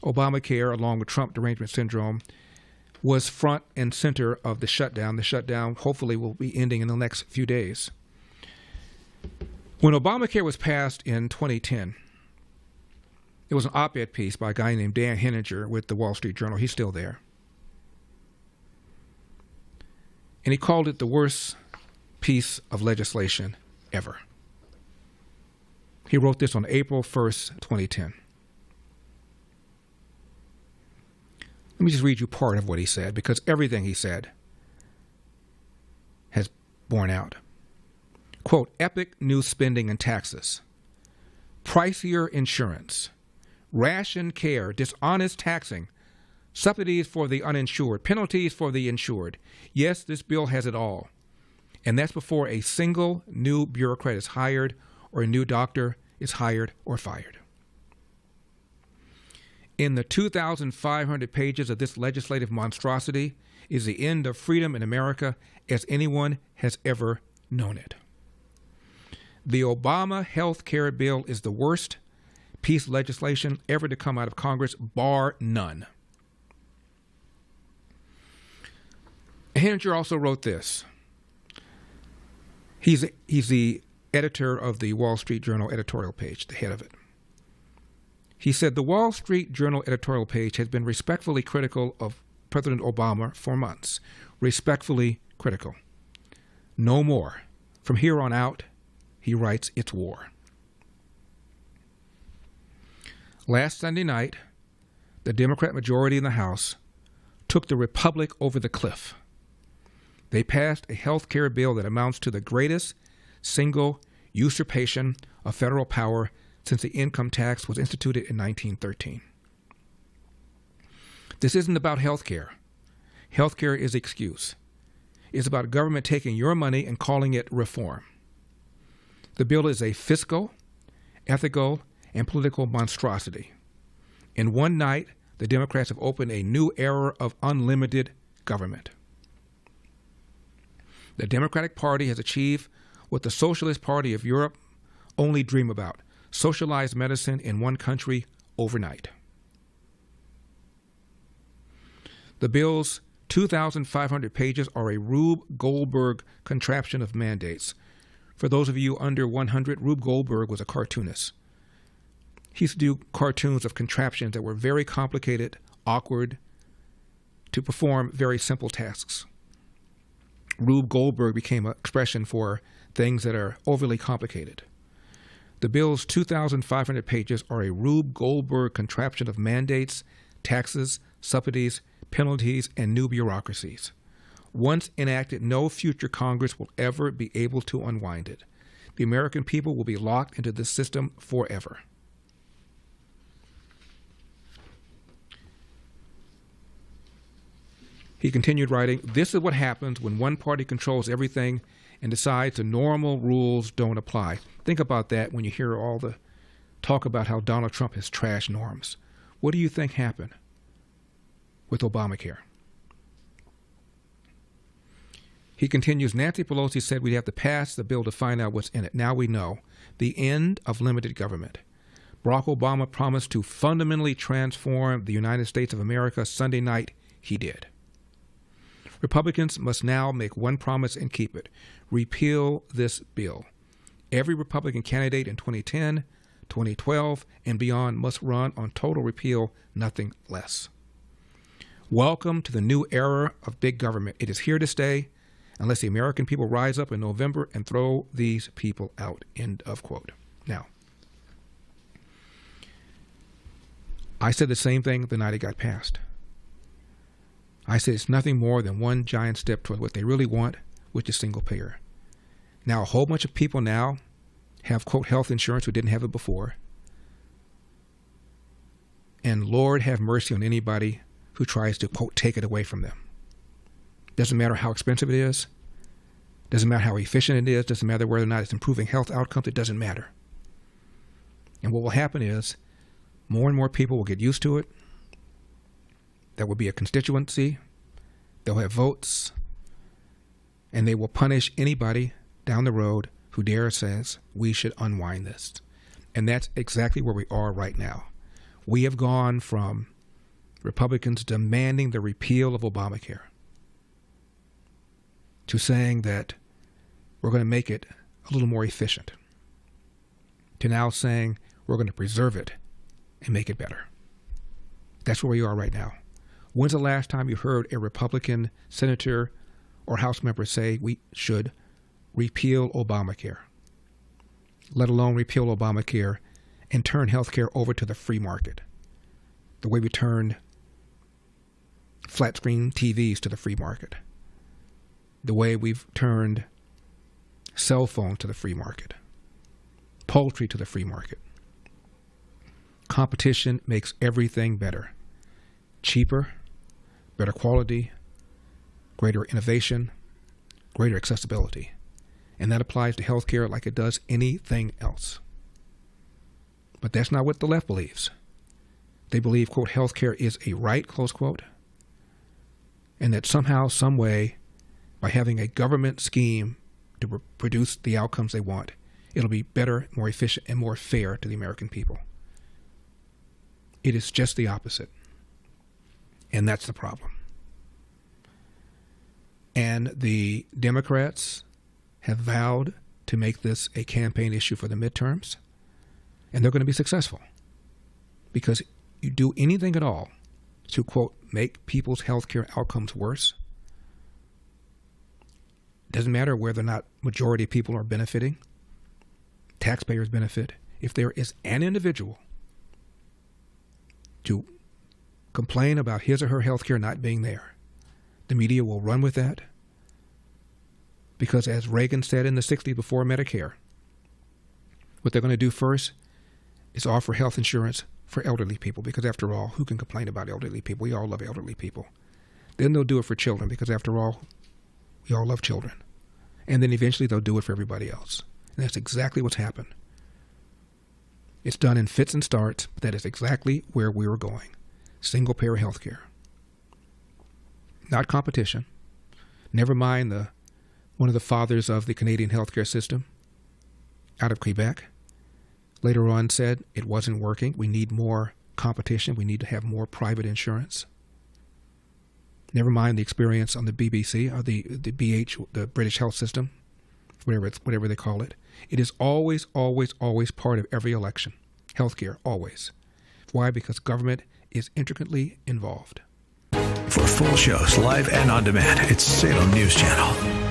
Obamacare, along with Trump derangement syndrome, was front and center of the shutdown. The shutdown hopefully will be ending in the next few days. When Obamacare was passed in 2010, there was an op-ed piece by a guy named Dan Henninger with the Wall Street Journal. He's still there. And he called it the worst piece of legislation ever. He wrote this on April 1st, 2010. Let me just read you part of what he said, because everything he said has borne out. Quote, epic new spending and taxes, pricier insurance, ration care, dishonest taxing, subsidies for the uninsured, penalties for the insured. Yes, this bill has it all. And that's before a single new bureaucrat is hired or a new doctor is hired or fired. In the 2,500 pages of this legislative monstrosity is the end of freedom in America as anyone has ever known it. The Obama health care bill is the worst piece of legislation ever to come out of Congress, bar none. Henninger also wrote this. He's the editor of the Wall Street Journal editorial page, the head of it. He said, the Wall Street Journal editorial page has been respectfully critical of President Obama for months. Respectfully critical. No more. From here on out, he writes, it's war. Last Sunday night, the Democrat majority in the House took the Republic over the cliff. They passed a health care bill that amounts to the greatest single usurpation of federal power since the income tax was instituted in 1913. This isn't about health care. Health care is the excuse. It's about government taking your money and calling it reform. The bill is a fiscal, ethical, and political monstrosity. In one night, the Democrats have opened a new era of unlimited government. The Democratic Party has achieved what the Socialist Party of Europe only dream about: socialized medicine in one country overnight. The bill's 2,500 pages are a Rube Goldberg contraption of mandates. For those of you under 100, Rube Goldberg was a cartoonist. He used to do cartoons of contraptions that were very complicated, awkward, to perform very simple tasks. Rube Goldberg became an expression for things that are overly complicated. The bill's 2,500 pages are a Rube Goldberg contraption of mandates, taxes, subsidies, penalties, and new bureaucracies. Once enacted, no future Congress will ever be able to unwind it. The American people will be locked into this system forever. He continued writing, this is what happens when one party controls everything and decides the normal rules don't apply. Think about that when you hear all the talk about how Donald Trump has trashed norms. What do you think happened with Obamacare? He continues, Nancy Pelosi said we'd have to pass the bill to find out what's in it. Now we know. The end of limited government. Barack Obama promised to fundamentally transform the United States of America. Sunday night, he did. Republicans must now make one promise and keep it. Repeal this bill. Every Republican candidate in 2010, 2012, and beyond must run on total repeal, nothing less. Welcome to the new era of big government. It is here to stay unless the American people rise up in November and throw these people out. End of quote. Now, I said the same thing the night it got passed. I said it's nothing more than one giant step toward what they really want, which is single payer. Now, a whole bunch of people now have, quote, health insurance who didn't have it before. And Lord have mercy on anybody who tries to, quote, take it away from them. Doesn't matter how expensive it is. Doesn't matter how efficient it is. Doesn't matter whether or not it's improving health outcomes. It doesn't matter. And what will happen is more and more people will get used to it. There will be a constituency. They'll have votes. And they will punish anybody down the road who dares says we should unwind this. And that's exactly where we are right now. We have gone from Republicans demanding the repeal of Obamacare, to saying that we're going to make it a little more efficient, to now saying we're going to preserve it and make it better. That's where we are right now. When's the last time you heard a Republican senator or House member say we should repeal Obamacare, let alone repeal Obamacare and turn health care over to the free market, the way we turned flat screen TVs to the free market, the way we've turned cell phones to the free market, poultry to the free market. Competition makes everything better. Cheaper, better quality, greater innovation, greater accessibility. And that applies to healthcare like it does anything else. But that's not what the left believes. They believe, quote, healthcare is a right, close quote, and that somehow, some way, by having a government scheme to produce the outcomes they want, it'll be better, more efficient, and more fair to the American people. It is just the opposite. And that's the problem. And the Democrats have vowed to make this a campaign issue for the midterms, and they're going to be successful. Because you do anything at all to, quote, make people's healthcare outcomes worse, doesn't matter whether or not majority of people are benefiting, taxpayers benefit. If there is an individual to complain about his or her health care not being there, the media will run with that. Because as Reagan said in the 60s before Medicare, what they're going to do first is offer health insurance for elderly people, because after all, who can complain about elderly people? We all love elderly people. Then they'll do it for children, because after all, we all love children. And then eventually they'll do it for everybody else. And that's exactly what's happened. It's done in fits and starts, but that is exactly where we were going. Single-payer health care. Not competition. Never mind one of the fathers of the Canadian healthcare system out of Quebec later on said it wasn't working. We need more competition. We need to have more private insurance. Never mind the experience on the BBC or the British health system, whatever they call it. It is always, always, always part of every election. Healthcare, always. Why? Because government is intricately involved. For full shows, live and on demand, it's Salem News Channel.